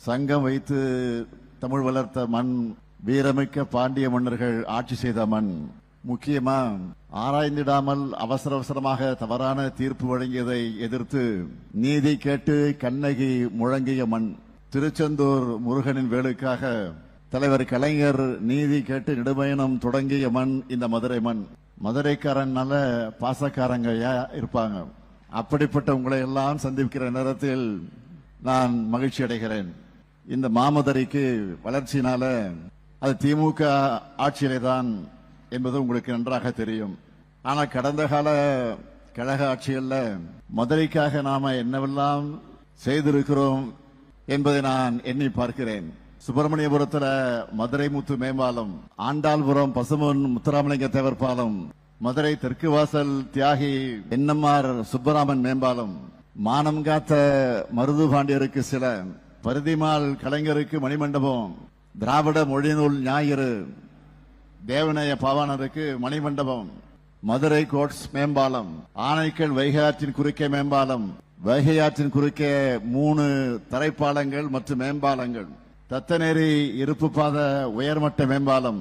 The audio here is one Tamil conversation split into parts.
சங்கம் வைத்து தமிழ் வளர்த்த மண், வீரமிக்க பாண்டிய மன்னர்கள் ஆட்சி செய்த மண். முக்கியமா ஆராய்ந்திடாமல் அவசர அவசரமாக தவறான தீர்ப்பு வழங்கியதை எதிர்த்து நீதி கேட்டு கண்ணகி முழங்கிய மண். திருச்செந்தூர் முருகனின் வேலுக்காக தலைவர் கலைஞர் நீதி கேட்டு நெடுபயணம் தொடங்கிய மண் இந்த மதுரை மண். மதுரைக்காரன் நல்ல பாசக்காரங்க இருப்பாங்க. அப்படிப்பட்ட உங்களை எல்லாம் சந்திக்கிற நேரத்தில் நான் மகிழ்ச்சி அடைகிறேன். இந்த மாமதுரைக்கு வளர்ச்சியினால அது திமுக ஆட்சியிலே தான் என்பது உங்களுக்கு நன்றாக தெரியும். ஆனால் கடந்த கால கழக ஆட்சிகளில் மதுரைக்காக நாம என்னவெல்லாம் செய்திருக்கிறோம் என்பதை நான் எண்ணி பார்க்கிறேன். சுப்பிரமணியபுரத்தில் மதுரை முத்து மேம்பாலம், ஆண்டாள்புரம் பசுமன் முத்துராமலிங்க தேவர் பாலம், மதுரை தெற்கு வாசல் தியாகி என்எம்ஆர் சுப்பராமன் மேம்பாலம், மானம் காத்த மருது பாண்டியருக்கு சில, பரிதிமால் கலைஞருக்கு மணிமண்டபம், திராவிட மொழிநூல் ஞாயிறு, தேவநேய பாவாணருக்கு மணிமண்டபம், மதுரை கோட்ஸ் மேம்பாலம், ஆனைக்கல் வைகை ஆற்றின் குறுக்கே மேம்பாலம், வைகை ஆற்றின் குறுக்கே 3 தரைப்பாலங்கள் மற்றும் மேம்பாலங்கள், தத்தநேரி இருப்பு பாத உயர்மட்ட மேம்பாலம்,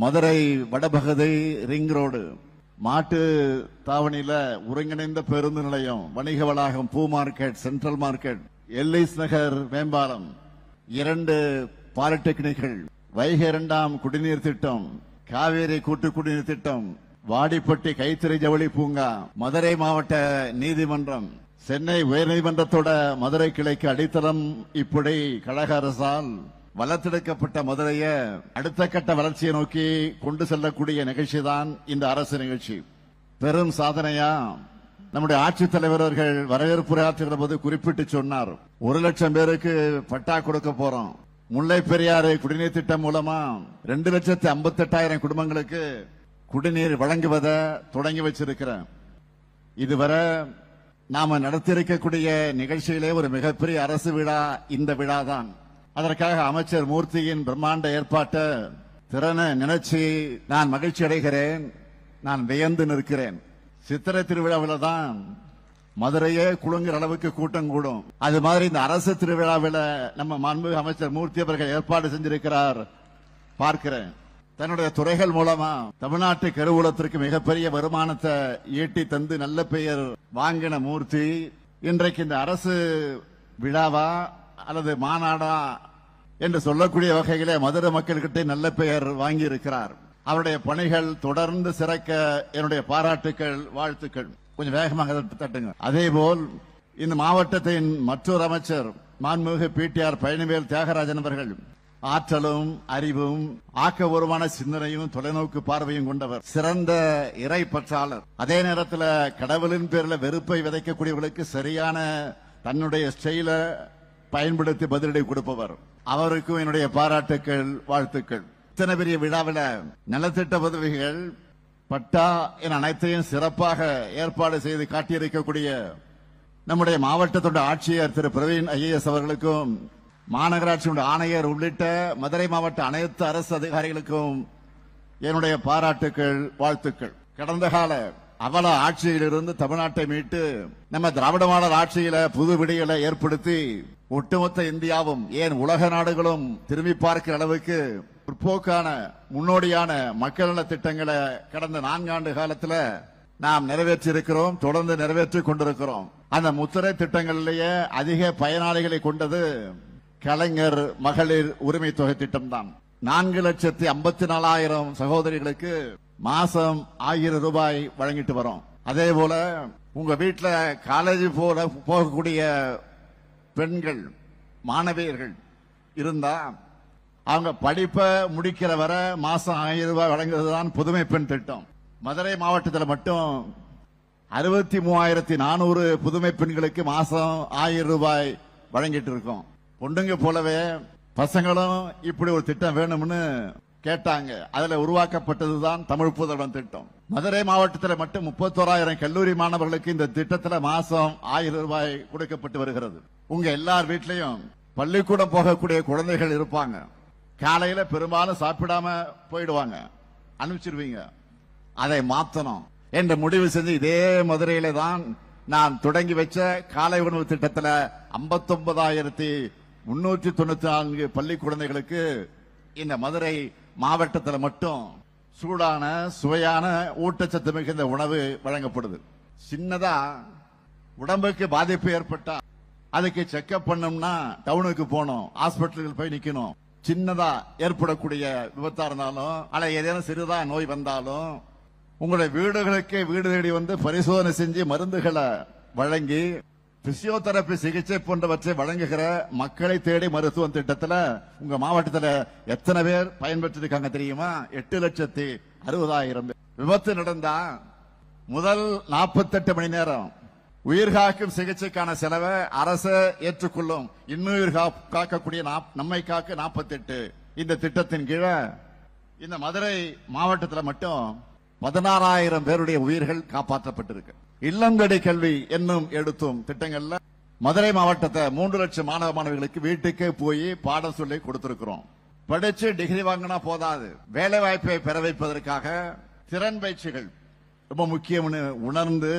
மதுரை வடபகுதி ரிங் ரோடு, மாட்டு தாவணியில ஒருங்கிணைந்த பேருந்து நிலையம், வணிக வளாகம், பூ மார்க்கெட், சென்ட்ரல் மார்க்கெட், எல்லிஸ் நகர் மேம்பாலம், 2 பாலிடெக்னிக்கள், வைகை 2ஆம் குடிநீர் திட்டம், காவேரி கூட்டு குடிநீர் திட்டம், வாடிப்பட்டி கைத்தறி ஜவுளி பூங்கா, மதுரை மாவட்ட நீதிமன்றம், சென்னை உயர்நீதிமன்றத்தோட மதுரை கிளைக்கு அடித்தளம். இப்படி கழக அரசால் வளர்த்தெடுக்கப்பட்ட மதுரையை அடுத்த கட்ட வளர்ச்சியை நோக்கி கொண்டு செல்லக்கூடிய நிகழ்ச்சி தான் இந்த அரசு நிகழ்ச்சி. பெரும் சாதனையா நம்முடைய ஆட்சித் தலைவர்கள் வரவேற்புரையாற்றுகிற போது குறிப்பிட்டு சொன்னார், 1,00,000 பேருக்கு பட்டா கொடுக்க போறோம். முல்லை பெரியாறு குடிநீர் திட்டம் மூலமா 2,58,000 குடும்பங்களுக்கு குடிநீர் வழங்குவதை தொடங்கி வச்சிருக்கிறேன். இதுவரை நாம நடத்தியிருக்கக்கூடிய நிகழ்ச்சியிலே ஒரு மிகப்பெரிய அரசு விழா இந்த விழா தான். அதற்காக அமைச்சர் மூர்த்தியின் பிரம்மாண்ட ஏற்பாட்டை திறனை நினைச்சு நான் மகிழ்ச்சி அடைகிறேன். நான் வியந்து நிற்கிறேன். சித்திரை திருவிழாவில் தான் மதுரையே குலுங்குற அளவுக்கு கூட்டம் கூடும். அது மாதிரி இந்த அரசு திருவிழாவில் நம்ம மாண்புமிகு அமைச்சர் மூர்த்தி அவர்கள் ஏற்பாடு செஞ்சிருக்கிறார் பார்க்கிறேன். தன்னுடைய துறைகள் மூலமா தமிழ்நாட்டு கருவூலத்திற்கு மிகப்பெரிய வருமானத்தை ஈட்டி தந்து நல்ல பெயர் வாங்கின மூர்த்தி இன்றைக்கு இந்த அரசு விழாவா அல்லது மாநாடா என்று சொல்லக்கூடிய வகையிலே மதுரை மக்கள்கிட்ட நல்ல பெயர் வாங்கி இருக்கிறார். அவருடைய பணிகள் தொடர்ந்து சிறக்க என்னுடைய பாராட்டுக்கள், வாழ்த்துக்கள். கொஞ்சம் வேகமாக தட்டுங்க. அதேபோல் இந்த மாவட்டத்தின் மற்றொரு அமைச்சர் மாண்புமிகு பிடிஆர் பழனிவேல் தியாகராஜன் அவர்கள் ஆற்றலும் அறிவும் ஆக்கபூர்வமான சிந்தனையும் தொலைநோக்கு பார்வையும் கொண்டவர், சிறந்த இறை பற்றாளர். அதே நேரத்தில் கடவுளின் பேரில் வெறுப்பை விதைக்கக்கூடியவர்களுக்கு சரியான தன்னுடைய ஸ்டைல பயன்படுத்தி பதிலடி கொடுப்பவர். அவருக்கும் என்னுடைய பாராட்டுக்கள், வாழ்த்துக்கள். இத்தனை பெரிய விழாவில் நலத்திட்ட உதவிகள், பட்டா என அனைத்தையும் சிறப்பாக ஏற்பாடு செய்து காட்டியிருக்கக்கூடிய நம்முடைய மாவட்டத்தோட ஆட்சியர் திரு பிரவீன் ஐஏஎஸ் அவர்களுக்கும், மாநகராட்சியுடைய ஆணையர் உள்ளிட்ட மதுரை மாவட்ட அனைத்து அரசு அதிகாரிகளுக்கும் என்னுடைய பாராட்டுக்கள், வாழ்த்துக்கள். கடந்த கால அவல ஆட்சியிலிருந்து தமிழ்நாட்டை மீட்டு நம்ம திராவிட மாடல் ஆட்சியில புது விடிகளை ஏற்படுத்தி ஒட்டுமொத்த இந்தியாவும் ஏன் உலக நாடுகளும் திரும்பி பார்க்கிற அளவுக்கு பிற்போக்கான முன்னோடியான மக்கள் நல திட்டங்களை கடந்த 4 ஆண்டு காலத்தில் நாம் நிறைவேற்றி இருக்கிறோம், தொடர்ந்து நிறைவேற்றிக் கொண்டிருக்கிறோம். அந்த முத்திரை திட்டங்களிலேயே அதிக பயனாளிகளை கொண்டது கலைஞர் மகளிர் உரிமை தொகை திட்டம் தான். 4,54,000 சகோதரிகளுக்கு மாசம் 1000 ரூபாய் வழங்கிட்டு வரோம். அதே போல உங்க வீட்டுல காலேஜ் போகக்கூடிய பெண்கள், மாணவியர்கள் இருந்தா அவங்க படிப்பை முடிக்கிற வரை மாசம் 1000 ரூபாய் வழங்குறதுதான் புதுமை பெண் திட்டம். மதுரை மாவட்டத்தில் மட்டும் 63,400 புதுமை பெண்களுக்கு மாசம் 1000 ரூபாய் வழங்கிட்டு இருக்கோம். பொண்ணுங்க போலவே பசங்களும் இப்படி ஒரு திட்டம் வேணும்னு கேட்டாங்க. அதுல உருவாக்கப்பட்டதுதான் தமிழ் புதல்வன் திட்டம். மதுரை மாவட்டத்தில் மட்டும் 31,000 கல்லூரி மாணவர்களுக்கு இந்த திட்டத்தில் மாசம் 1000 ரூபாய் கொடுக்கப்பட்டு வருகிறது. உங்க எல்லார் வீட்லயும் பள்ளிக்கூடம் போகக்கூடிய குழந்தைகள் இருப்பாங்க. காலையில பெரும்பாலும் சாப்பிடாம போயிடுவாங்க, அனுப்பிச்சிருவீங்க. அதை மாற்றணும் என்று முடிவு செஞ்சு இதே மதுரையில தான் நான் தொடங்கி வச்ச காலை உணவு திட்டத்தில் 394 பள்ளி குழந்தைகளுக்கு இந்த மதுரை மாவட்டத்தில் மட்டும் சூடான சுவையான ஊட்டச்சத்து மிகுந்த உணவு வழங்கப்படுது. சின்னதா உடம்புக்கு பாதிப்பு ஏற்பட்டா அதுக்கு செக்அப் பண்ணோம்னா டவுனுக்கு போகணும், ஹாஸ்பிட்டலுக்கு போய் நிக்கணும். சின்னதா ஏற்படக்கூடிய விபத்தா இருந்தாலும் அல்ல ஏதேனும் சிறிதா நோய் வந்தாலும் உங்களுடைய வீடுகளுக்கு வீடு தேடி வந்து பரிசோதனை செஞ்சு மருந்துகளை வழங்கி பிசியோதெரபி சிகிச்சை போன்றவற்றை வழங்குகிற மக்களை தேடி மருத்துவம் திட்டத்தில் உங்க மாவட்டத்தில் எத்தனை பேர் பயன்பெற்றிருக்காங்க தெரியுமா? 8,60,60,000 பேர். விபத்து நடந்தா முதல் 48 மணி நேரம் உயிர்காக்கும் சிகிச்சைக்கான செலவை அரசு ஏற்றுக்கொள்ளும். இன்னுயிர் காக்கக்கூடிய நம்மை காக்க 48 இந்த திட்டத்தின் கீழே இந்த மதுரை மாவட்டத்தில் மட்டும் 16,000 பேருடைய உயிர்கள் காப்பாற்றப்பட்டிருக்கு. இல்லந்தடி கல்வி என்னும் எடுத்தும் திட்டங்கள்ல மதுரை மாவட்டத்தை 3 லட்சம் மாணவ மாணவிகளுக்கு வீட்டுக்கே போய் பாடம் சொல்லி கொடுத்திருக்கிறோம். படிச்சு டிகிரி வாங்கினா போதாது, வேலை வாய்ப்பை பெற வைப்பதற்காக திறன் பயிற்சிகள் ரொம்ப முக்கியம்னு உணர்ந்து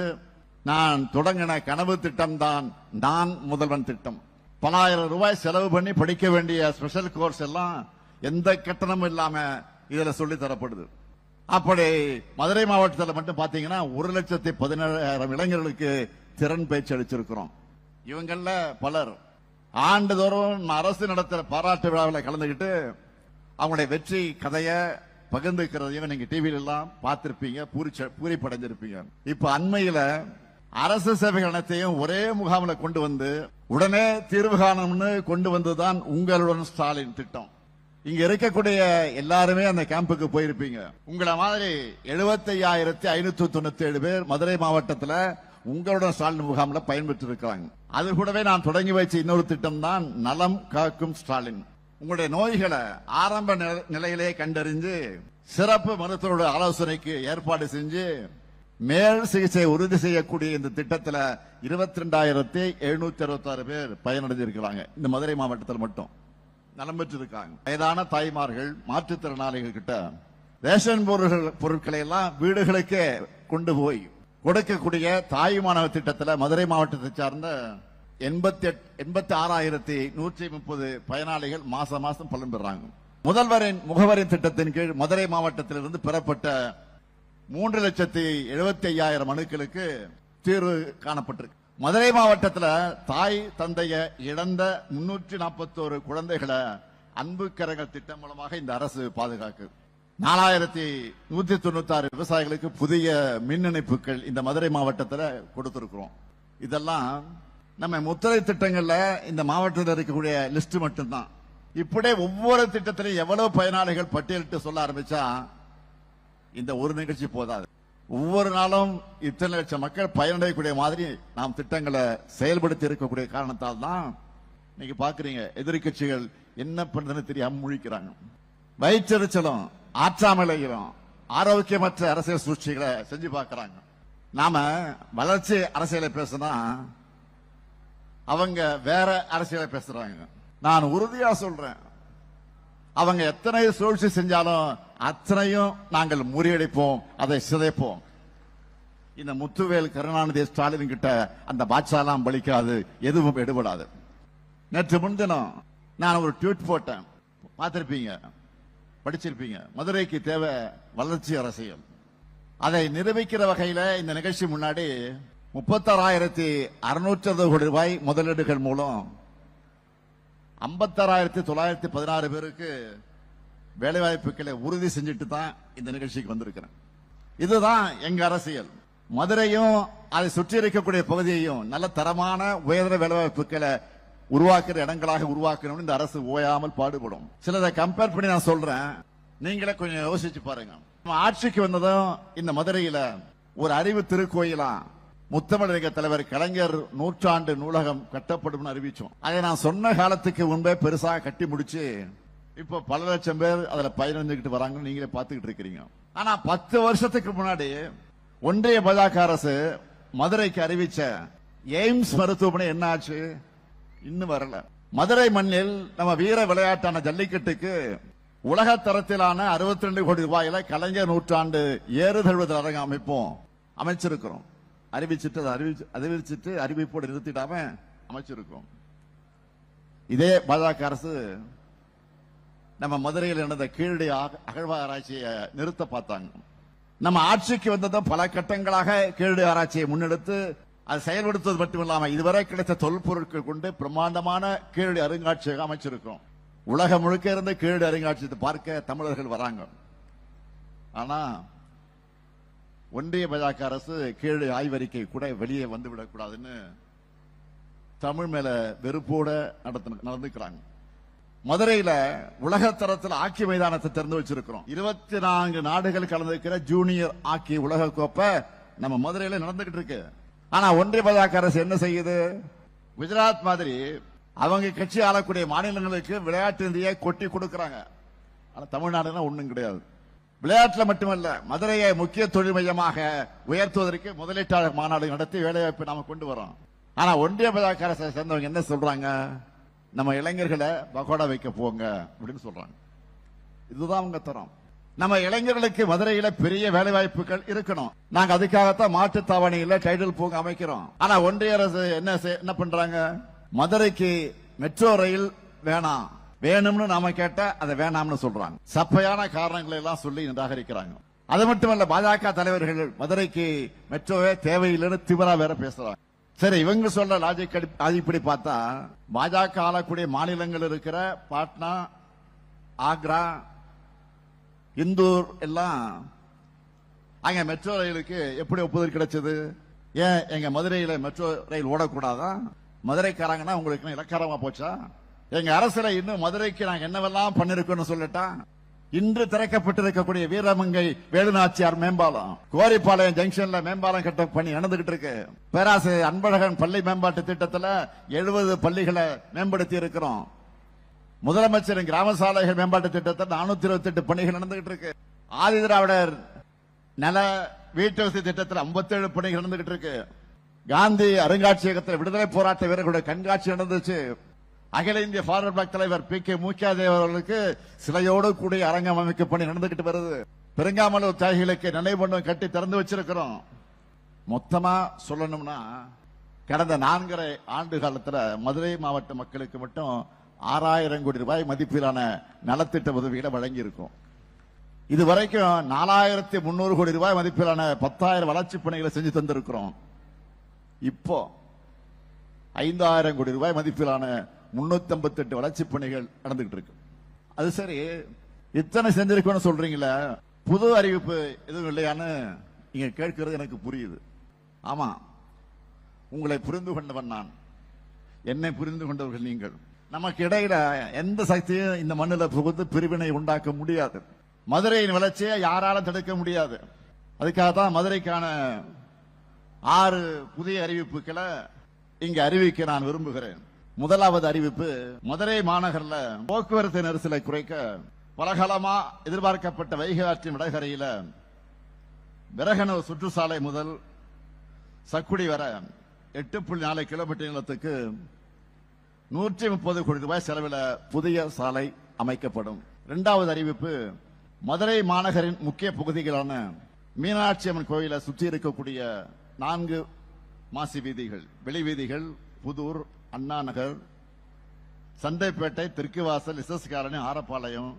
நான் தொடங்கின கனவு திட்டம் தான் நான் முதல்வன் திட்டம். பல ஆயிரம் ரூபாய் செலவு பண்ணி படிக்க வேண்டிய ஸ்பெஷல் கோர்ஸ் எல்லாம் எந்த கட்டணமும் இல்லாம இதுல சொல்லி தரப்படுது. அப்படி மதுரை மாவட்டத்தில் மட்டும் பாத்தீங்கன்னா 1,17,000 இளைஞர்களுக்கு திறன் பயிற்சி அளிச்சிருக்கிறோம். இவங்கள பலர் ஆண்டுதோறும் அரசு நடத்துற பாராட்டு விழாவில் கலந்துகிட்டு அவங்களுடைய வெற்றி கதையை பகிர்ந்துக்கிறதையும் நீங்க டிவியில எல்லாம் பார்த்திருப்பீங்க, பூரிப்படைஞ்சிருப்பீங்க. இப்ப அண்மையில அரசு சேவைகள் அனைத்தையும் ஒரே முகாமில் கொண்டு வந்து உடனே தீர்வு காணும்னு கொண்டு வந்ததுதான் உங்களுடன் ஸ்டாலின் திட்டம். இங்க இருக்கக்கூடிய எல்லாருமே அந்த கேம்புக்கு போயிருப்பீங்க. உங்களை மாதிரி 75,597 பேர் மதுரை மாவட்டத்தில் உங்களுடன் ஸ்டாலின் முகாமில் பயன்பெற்று இருக்கிறாங்க. அது கூடவே நான் தொடங்கி வச்ச இன்னொரு திட்டம் தான் நலம் காக்கும் ஸ்டாலின். உங்களுடைய நோய்களை ஆரம்ப நிலையிலே கண்டறிஞ்சு சிறப்பு மருத்துவருடைய ஆலோசனைக்கு ஏற்பாடு செஞ்சு மேல் சிகிச்சை உறுதி செய்யக்கூடிய இந்த திட்டத்தில் 22,766 பேர் பயனடைஞ்சிருக்கிறாங்க. இந்த மதுரை மாவட்டத்தில் மட்டும் நலம் பெற்றிருக்காங்க. வயதான தாய்மார்கள், மாற்றுத்திறனாளிகள் கிட்ட ரேஷன் பொருட்களை எல்லாம் வீடுகளுக்கே கொண்டு போய் கொடுக்கக்கூடிய தாயுமானவ திட்டத்தில் மதுரை மாவட்டத்தை சார்ந்த 86,130 பயனாளிகள் மாசம் பலன் பெறாங்க. முதல்வரின் முகவரி திட்டத்தின் கீழ் மதுரை மாவட்டத்திலிருந்து பெறப்பட்ட 3,75,000 மனுக்களுக்கு தீர்வு காணப்பட்டிருக்கு. மதுரை மாவட்டத்தில் தாய் தந்தைய இழந்த 341 குழந்தைகளை அன்பு கரங்கள் திட்டம் மூலமாக இந்த அரசு பாதுகாக்கு. 4,196 விவசாயிகளுக்கு புதிய மின் இணைப்புகள் இந்த மதுரை மாவட்டத்தில் கொடுத்திருக்கிறோம். இதெல்லாம் நம்ம முத்திரை திட்டங்கள்ல இந்த மாவட்டத்தில் இருக்கக்கூடிய லிஸ்ட் மட்டும்தான். இப்படியே ஒவ்வொரு திட்டத்திலையும் எவ்வளவு பயனாளிகள் பட்டியலிட்டு சொல்ல ஆரம்பிச்சா இந்த ஒரு நிகழ்ச்சி போதாது. ஒவ்வொரு நாளும் இத்தனை லட்சம் மக்கள் பயனடையக்கூடிய மாதிரி நாம் திட்டங்களை செயல்படுத்தி இருக்கக்கூடிய காரணத்தால் தான் நீங்க பாக்குறீங்க எதிர்கட்சிகள் என்ன பண்றதுன்னு தெரியாம முழிக்கிறாங்க. வயிற்றெரிச்சலும் ஆற்றாமலையும் ஆரோக்கியமற்ற அரசியல் சூழ்ச்சிகளை செஞ்சு பார்க்கிறாங்க. நாம வளர்ச்சி அரசியலை பேசினா அவங்க வேற அரசியலை பேசுறாங்க. நான் உறுதியா சொல்றேன், அவங்க எத்தனை சூழ்ச்சி செஞ்சாலும் அத்தனையும் நாங்கள் முறியடிப்போம், அதை சிதைப்போம். இந்த முத்துவேல் கருணாநிதி ஸ்டாலின் கிட்ட அந்த பாட்சாலாம் பலிக்காது, எதுவும் எடுபடாது. நேற்று முன்தினம் நான் ஒரு ட்வீட் போட்டேன், பார்த்திருப்பீங்க, படிச்சிருப்பீங்க. மதுரைக்கு தேவை வளர்ச்சி அரசியல். அதை நிரூபிக்கிற வகையில இந்த நிகழ்ச்சி முன்னாடி 36,660 கோடி ரூபாய் முதலீடுகள் மூலம் 56,916 பேருக்கு வேலைவாய்ப்புகளை உறுதி செஞ்சுட்டு தான் இந்த நிகழ்ச்சிக்கு வந்திருக்கிறேன். இதுதான் எங்க அரசியல். மதுரையும் அதை சுற்றி இருக்கக்கூடிய பகுதியையும் நல்ல தரமான உயர்தர வேலைவாய்ப்புகளை உருவாக்குற இடங்களாக உருவாக்கணும் இந்த அரசு ஓயாமல் பாடுபடும். சிலதை கம்பேர் பண்ணி நான் சொல்றேன், நீங்களே கொஞ்சம் யோசிச்சு பாருங்க. ஆட்சிக்கு வந்ததும் இந்த மதுரையில ஒரு அறிவு திருக்கோயிலா முத்தமிழக தலைவர் கலைஞர் நூற்றாண்டு நூலகம் கட்டப்படும் அறிவிச்சோம். அதை நான் சொன்ன காலத்துக்கு முன்பே பெருசாக கட்டி முடிச்சு இப்ப பல லட்சம் பேர் அதுல பயனடைஞ்சுக்கிட்டு வராங்கன்னு நீங்களே பாத்துக்கிட்டு இருக்கிறீங்க. ஆனா 10 வருஷத்துக்கு முன்னாடி ஒன்றிய பாஜக அரசு மதுரைக்கு அறிவிச்ச எய்ம்ஸ் மருத்துவமனை என்ன ஆச்சு? இன்னும் வரல. மதுரை மண்ணில் நம்ம வீர விளையாட்டான ஜல்லிக்கட்டுக்கு உலக தரத்திலான 62 கோடி ரூபாயில கலைஞர் நூற்றாண்டு ஏறுதழுவுதல் அரங்கு அமைச்சிருக்கிறோம். அறிவிச்சிட்டு அறிவிப்போடு நிறுத்திடாம அமைச்சிருக்கோம். இதே பாஜக அரசு நம்ம மதுரையில் நடந்த கீழடி அகழ்வாராய்ச்சியை நிறுத்த பார்த்தாங்க. நம்ம ஆட்சிக்கு வந்ததும் பல கட்டங்களாக கீழடி ஆராய்ச்சியை முன்னெடுத்து அதை செயல்படுத்துவது மட்டுமில்லாம இதுவரை கிடைத்த தொல்பொருட்கள் கொண்டு பிரம்மாண்டமான கீழடி அருங்காட்சியகம் அமைச்சிருக்கிறோம். உலகம் முழுக்க இருந்து கீழடி அருங்காட்சியத்தை பார்க்க தமிழர்கள் வராங்க. ஆனா ஒன்றிய பாஜக அரசு கீழடி ஆய்வறிக்கை கூட வெளியே வந்துவிடக் கூடாதுன்னு தமிழ் மேல வெறுப்போட நடந்துக்கிறாங்க. மதுரையில உலக தரத்தில் ஆக்கி மைதானத்தை திறந்து வச்சிருக்கிறோம். 24 நாடுகள் கலந்துக்கிற ஜூனியர் ஆக்கி உலக கோப்பை நம்ம மதுரையில நடந்துகிட்டு இருக்கு. ஆனா ஒன்றிய பாஜக அரசு என்ன செய்யுது? குஜராத் மாதிரி அவங்க கட்சி ஆளக்கூடிய மாநிலங்களுக்கு விளையாட்டு நிதியை கொட்டி கொடுக்கறாங்க. ஆனா தமிழ்நாடுனா ஒண்ணும் கிடையாது. விளையாட்டுல மட்டுமல்ல, மதுரையை முக்கிய தொழில் மையமாக உயர்த்துவதற்கு முதலீட்டாளர் மாநாடு நடத்தி வேலைவாய்ப்பு நாம கொண்டு வரோம். ஆனா ஒன்றிய பாஜக அரசை சேர்ந்தவங்க என்ன சொல்றாங்க? நம்ம இளைஞர்களை பகோடா வைக்க போங்க அப்படின்னு சொல்றாங்க. இதுதான் அவங்க தரம். நம்ம இளைஞர்களுக்கு மதுரையில பெரிய வேலை வாய்ப்புகள் இருக்கணும். நாங்க அதுக்காகத்தான் மாட்டுத்தாவணியில டைடல் பூங்கா அமைக்கிறோம். ஆனா ஒன்றிய அரசு என்ன பண்றாங்க? மதுரைக்கு மெட்ரோ ரயில் வேணாம், வேணும்னு நாம கேட்டா அதை வேணாம்னு சொல்றாங்க. சப்பையான காரணங்களை எல்லாம் சொல்லி நிராகரிக்கிறாங்க. அது மட்டுமல்ல, பாஜக தலைவர்கள் மதுரைக்கு மெட்ரோவே தேவையில்லைன்னு திமிரா வேற பேசுறாங்க. சரி, இவங்க சொல்ற லாஜிக் இப்படி பார்த்தா பாஜக ஆளக்கூடிய மாநிலங்கள் இருக்கிற பாட்னா, ஆக்ரா, இந்தூர் எல்லாம் அங்க மெட்ரோ ரயிலுக்கு எப்படி ஒப்புதல் கிடைச்சது? ஏன் எங்க மதுரையில மெட்ரோ ரயில் ஓடக்கூடாதா? மதுரைக்காரங்கன்னா உங்களுக்கு இலக்காரமா போச்சா? எங்க அரசுல இன்னும் மதுரைக்கு நாங்க என்னவெல்லாம் பண்ணிருக்கோம்னு சொல்லட்டா, இன்று திறக்கப்பட்டிருக்கக்கூடிய வீரமங்கை வேலுநாச்சியார் மேம்பாலம், கோரிப்பாளையம் ஜங்ஷன்ல மேம்பாலம் கட்ட பணி நடந்துகிட்டு இருக்கு. பேராசிரியர் அன்பழகன் பள்ளி மேம்பாட்டு திட்டத்துல 70 பள்ளிகளை மேம்படுத்தி இருக்கிறோம். முதலமைச்சரின் கிராம சாலைகள் மேம்பாட்டு திட்டத்தில் 428 பணிகள் நடந்துகிட்டு இருக்கு. ஆதி திராவிடர் நல வீட்டு வசதி திட்டத்தில் 57 பணிகள் நடந்துகிட்டு இருக்கு. காந்தி அருங்காட்சியகத்தில் விடுதலை போராட்ட வீரர்களுடைய கண்காட்சி நடந்துச்சு. அகில இந்திய ஃபார்வர்ட் பிளாக் தலைவர் பி.கே. மூக்கியாதேவ் அவர்களுக்கு சிலையோடு கூடிய அரங்கம் அமைக்க பணி நடந்துகிட்டு வருது. பெருங்காமலூர் தியாகிகளுக்கு நினைவு மண்டபம் கட்டி திறந்து வச்சிருக்கிறோம். மொத்தமா சொல்லணும்னா கடந்த 4.5 ஆண்டு காலத்துல மதுரை மாவட்ட மக்களுக்கு மட்டும் 6000 கோடி ரூபாய் மதிப்பிலான நலத்திட்ட உதவிகளை வழங்கி இருக்கும். இதுவரைக்கும் 4300 கோடி ரூபாய் மதிப்பிலான 10,000 வளர்ச்சி பணிகளை செஞ்சு தந்திருக்கிறோம். இப்போ 5000 கோடி ரூபாய் மதிப்பிலான 358 வளர்ச்சி பணிகள் நடந்துகிட்டு இருக்கு. அது சரி, இத்தனை செஞ்சிருக்கோன்னு சொல்றீங்களா, புது அறிவிப்பு எதுவும் இல்லையான்னு நீங்க கேட்கிறது எனக்கு புரியுது. ஆமா, உங்களை புரிந்து கொண்டவன் நான், என்னை புரிந்து கொண்டவர்கள் நீங்கள். நமக்கு இடையில எந்த சக்தியும் இந்த மண்ணில் புகுந்து பிரிவினை உண்டாக்க முடியாது. மதுரையின் வளர்ச்சியை யாராலும் தடுக்க முடியாது. அதுக்காகத்தான் மதுரைக்கான 6 புதிய அறிவிப்புகளை இங்க அறிவிக்க நான் விரும்புகிறேன். முதலாவது அறிவிப்பு, மதுரை மாநகரில் போக்குவரத்து நெரிசலை குறைக்க பலகாலமா எதிர்பார்க்கப்பட்ட வைகை ஆற்றின் வடகரையில விரகனூர் சுற்றுச்சாலை முதல் சக்குடி வர 8.4 கிலோமீட்டர் நீளத்துக்கு 130 கோடி ரூபாய் செலவில் புதிய சாலை அமைக்கப்படும். இரண்டாவது அறிவிப்பு, மதுரை மாநகரின் முக்கிய பகுதிகளான மீனாட்சி அம்மன் கோயிலை சுற்றி இருக்கக்கூடிய 4 மாசி வீதிகள், வெளி வீதிகள், புதூர், அண்ணா நகர், சந்தைப்பேட்டை, தெற்குவாசல், எஸ்எஸ் காலனி, ஆரப்பாளையம்,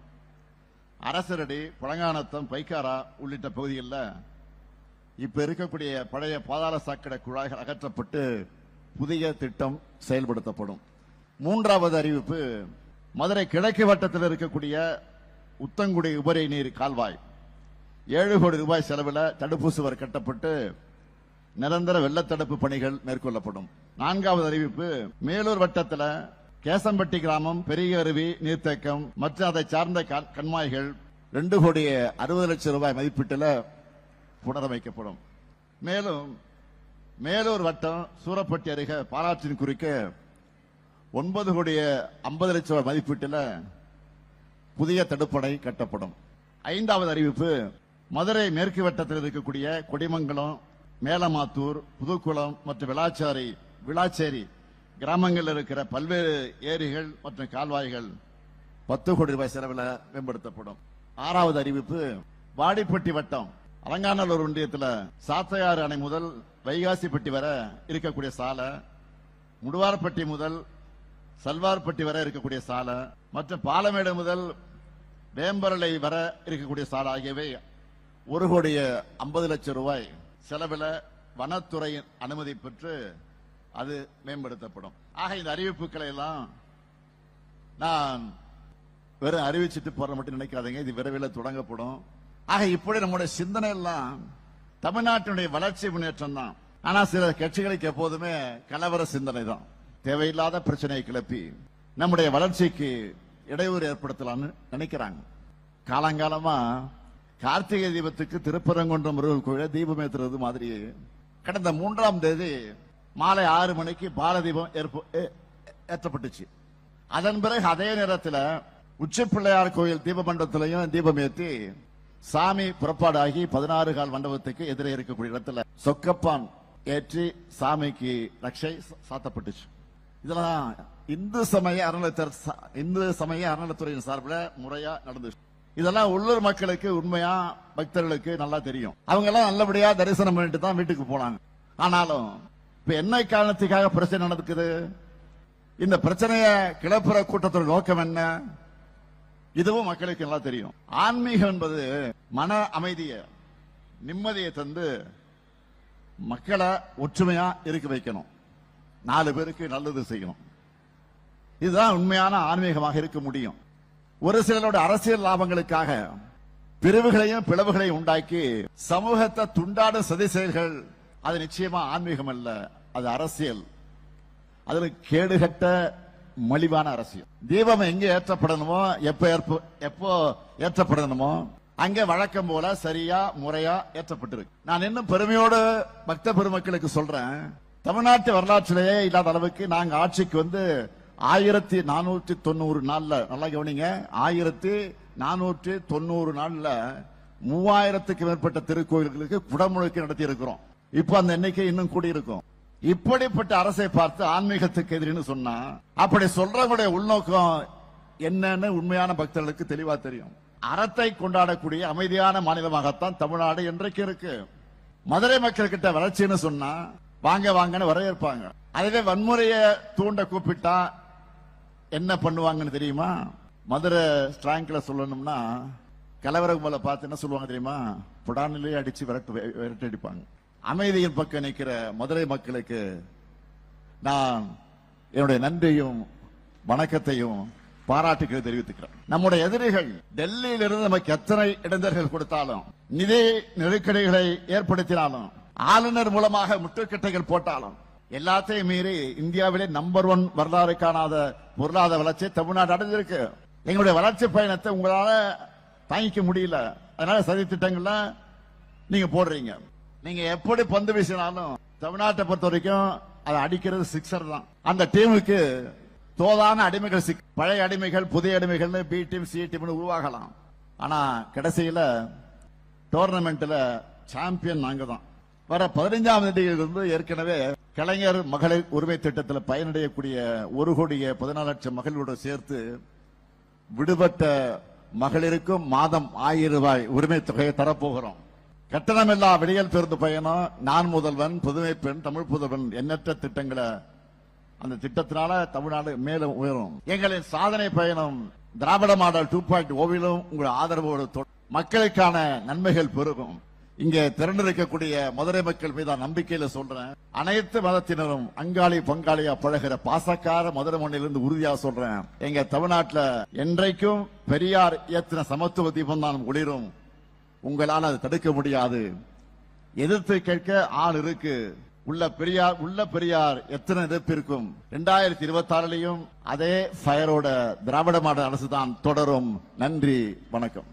அரசரடி, பழங்கானத்தம், பைக்காரா உள்ளிட்ட பகுதிகளில் இப்ப இருக்கக்கூடிய பழைய பாதாள சாக்கடை குழாய்கள் அகற்றப்பட்டு புதிய திட்டம் செயல்படுத்தப்படும். மூன்றாவது அறிவிப்பு, மதுரை கிழக்கு வட்டத்தில் இருக்கக்கூடிய உத்தங்குடி உபரி நீர் கால்வாய் 7 கோடி ரூபாய் செலவில் தடுப்பு சுவர் கட்டப்பட்டு நிரந்தர வெள்ளத்தடுப்பு பணிகள் மேற்கொள்ளப்படும். நான்காவது அறிவிப்பு, மேலூர் வட்டத்தில் கேசம்பட்டி கிராமம், பெரிய அருவி நீர்த்தேக்கம் மற்றும் அதை சார்ந்த கண்மாய்கள் 2 கோடி 60 லட்சம் ரூபாய் மதிப்பீட்டில் புனரமைக்கப்படும். மேலும் மேலூர் வட்டம் சூரப்பட்டி அருகே பாலாற்றின் குறுக்க 9 கோடி 50 லட்சம் ரூபாய் மதிப்பீட்டில் புதிய தடுப்பணை கட்டப்படும். ஐந்தாவது அறிவிப்பு, மதுரை மேற்கு வட்டத்தில் இருக்கக்கூடிய கொடிமங்கலம், மேலமாத்தூர், புதுக்குளம் மற்றும் விளாச்சேரி கிராமங்களில் இருக்கிற பல்வேறு ஏரிகள் மற்றும் கால்வாய்கள் 10 கோடி ரூபாய் செலவில் மேம்படுத்தப்படும். ஆறாவது அறிவிப்பு, வாடிப்பட்டி வட்டம் அலங்காநல்லூர் ஒன்றியத்தில் சாத்தையாறு அணை முதல் வைகாசிப்பட்டி வரை இருக்கக்கூடிய சாலை, முடுவாரப்பட்டி முதல் சல்வார்பட்டி வரை இருக்கக்கூடிய சாலை மற்றும் பாலமேடு முதல் வேம்பரலை வர இருக்கக்கூடிய சாலை ஆகியவை 1,50,00,000 ரூபாய் செலவில் வனத்துறையின் அனுமதி பெற்று அது மேம்படுத்தப்படும். ஆக இந்த அறிவிப்புகளை எல்லாம் நான் வெறும் அறிவிச்சிட்டு போற மட்டும் நினைக்காதீங்க, இது விரைவில் தொடங்கப்படும். ஆக இப்படி நம்முடைய சிந்தனை எல்லாம் தமிழ்நாட்டினுடைய வளர்ச்சி முன்னேற்றம் தான். ஆனா சில கட்சிகளுக்கு எப்போதுமே கலவர சிந்தனை தான். தேவையில்லாத பிரச்சனையை கிளப்பி நம்முடைய வளர்ச்சிக்கு இடையூறு ஏற்படுத்தலாம்னு நினைக்கிறாங்க. காலங்காலமா கார்த்திகை தீபத்துக்கு திருப்பரங்குன்றம் முருகன் கோயில தீபம் ஏற்றுறது மாதிரி கடந்த 3ஆம் தேதி மாலை 6 மணிக்கு பாலதீபம் ஏற்றப்பட்டுச்சு. அதன் பிறகு அதே நேரத்தில் உச்சிப்பிள்ளையார் கோயில் தீபமண்டலத்திலையும் தீபம் ஏற்றி சாமி புறப்பாடு ஆகி 16 கால் மண்டபத்துக்கு எதிரே இருக்கக்கூடிய இடத்துல சொக்கப்பான் ஏற்றி சாமிக்கு ரட்சை சாத்தப்பட்டுச்சு. இதெல்லாம் இந்து சமய அறநிலைத்துறையின் சார்பில் முறையா நடந்துச்சு. இதெல்லாம் உள்ளூர் மக்களுக்கு உண்மையா பக்தர்களுக்கு நல்லா தெரியும். அவங்க எல்லாம் நல்லபடியா தரிசனம் பண்ணிட்டு தான் வீட்டுக்கு போனாங்க. ஆனாலும் இப்ப என்ன காரணத்துக்காக பிரச்சனை நடக்குது? இந்த பிரச்சனையை கிளப்புற கூட்டத்தோட நோக்கம் என்ன? இதுவும் மக்களுக்கு நல்லா தெரியும். ஆன்மீகம் என்பது மன அமைதியை நிம்மதியை தந்து மக்களை ஒற்றுமையா இருக்க வைக்கணும், 4 பேருக்கு நல்லது செய்யணும். இதுதான் உண்மையான ஆன்மீகமாக இருக்க முடியும். ஒரு சிலரோட அரசியல் லாபங்களுக்காக பிரிவுகளையும் பிளவுகளையும் உண்டாக்கி சமூகத்தை துண்டாடும் சதி செயல்கள் அது நிச்சயமா ஆன்மீகம் அல்ல, அது அரசியல். அதுல கேடுகட்ட மலிவான அரசியல். தீபம் எங்க ஏற்றப்படணுமோ எப்போ ஏற்றப்படணுமோ அங்கே வழக்கம் போல சரியா முறையா ஏற்றப்பட்டிருக்கு. நான் இன்னும் பெருமையோடு பக்த பெருமக்களுக்கு சொல்றேன், தமிழ்நாட்டு வரலாற்றிலேயே இல்லாத அளவுக்கு நாங்க ஆட்சிக்கு வந்து 1490 நாள்ல, நல்லா கவனிங்க, 1490 நாள்ல 3000க்கு மேற்பட்ட திருக்கோயில்களுக்கு குடமுழுக்கு நடத்தி இருக்கிறோம். இப்ப அந்த எண்ணிக்கை இன்னும் கூடி இருக்கும். இப்படிப்பட்ட அரசை பார்த்து ஆன்மீகத்துக்கு எதிரின்னு சொன்னா அப்படி சொல்றவங்களுடைய உள்நோக்கம் என்னன்னு உண்மையான பக்தர்களுக்கு தெளிவா தெரியும். அறத்தை கொண்டாடக்கூடிய அமைதியான மாநிலமாகத்தான் தமிழ்நாடு என்றைக்கு இருக்கு. மதுரை மக்கள் கிட்ட வளர்ச்சின்னு சொன்னா வாங்க வாங்கன்னு வரவேற்பாங்க. அதுவே வன்முறையை தூண்ட கூப்பிட்டா என்ன பண்ணுவாங்கன்னு தெரியுமா? மதுரை ஸ்லாங்க்ல சொல்லணும்னா கலவரம் போல பார்த்து என்ன சொல்லுவாங்க தெரியுமா? புடானிலேயே அடிச்சு விரட்டடிப்பாங்க. அமைதியின் பக்கம் நிற்கிற மதுரை மக்களுக்கு நான் என்னுடைய நன்றியும் வணக்கத்தையும் பாராட்டுகளை தெரிவித்துக்கிறேன். நம்முடைய எதிரிகள் டெல்லியிலிருந்து நமக்கு எத்தனை இடைஞ்சல்கள் கொடுத்தாலும், நிதி நெருக்கடிகளை ஏற்படுத்தினாலும், ஆளுநர் மூலமாக முட்டுக்கட்டைகள் போட்டாலும், எல்லாத்தையும் மீறி இந்தியாவிலே நம்பர் 1 வரலாறு காணாத பொருளாதார வளர்ச்சி தமிழ்நாடு அடைஞ்சிருக்கு. எங்களுடைய வளர்ச்சி பயணத்தை உங்களால தாங்கிக்க முடியல. அதனால சதி திட்டங்கள்ல நீங்க போடுறீங்க. நீங்க எப்படி பந்து வீசினாலும் தமிழ்நாட்டை பொறுத்த வரைக்கும் அதை அடிக்கிறது சிக்ஸர் தான். அந்த டீமுக்கு தோதான அடிமைகள், பழைய அடிமைகள் புதிய அடிமைகள் பி டீம் சி டீம் உருவாகலாம். ஆனா கடைசியில டோர்னமெண்ட்ல சாம்பியன் நாங்க தான். வர 15ஆம் தேதியிலிருந்து ஏற்கனவே கலைஞர் மகளிர் உரிமை திட்டத்தில் பயனடையக்கூடிய 1,14,00,000 மகளிரோடு சேர்த்து விடுபட்ட மகளிருக்கும் மாதம் 1000 ரூபாய் உரிமை தொகையை தரப்போகிறோம். கட்டணமில்லா விடியல் பேருந்து பயணம், நான் முதல்வன், புதுமை பெண், தமிழ் புதல்வன், எண்ணற்ற திட்டங்களை அந்த திட்டத்தினால தமிழ்நாடு மேலும் உயரும். எங்களின் சாதனை பயணம் திராவிட மாடல் 2.0 உங்கள் ஆதரவோடு மக்களுக்கான நன்மைகள் பெருகும். இங்கே திரண்டிருக்கக்கூடிய மதுரை மக்கள் மீதான நம்பிக்கையில சொல்றேன், அனைத்து மதத்தினரும் அங்காளி பங்காளியா பழகிற பாசக்கார மதுரை மண்ணிலிருந்து உறுதியா சொல்றேன், எங்க தமிழ்நாட்டில் என்றைக்கும் பெரியார் ஏற்றின சமத்துவ தீபம் தான் ஒளிரும். உங்களால் அது தடுக்க முடியாது. எதிர்த்து கேட்க ஆள் இருக்கு. உள்ள பெரியார் எத்தனை எதிர்ப்பு இருக்கும். 2026 அதே ஃபயரோட திராவிட மாடல் அரசு தான் தொடரும். நன்றி, வணக்கம்.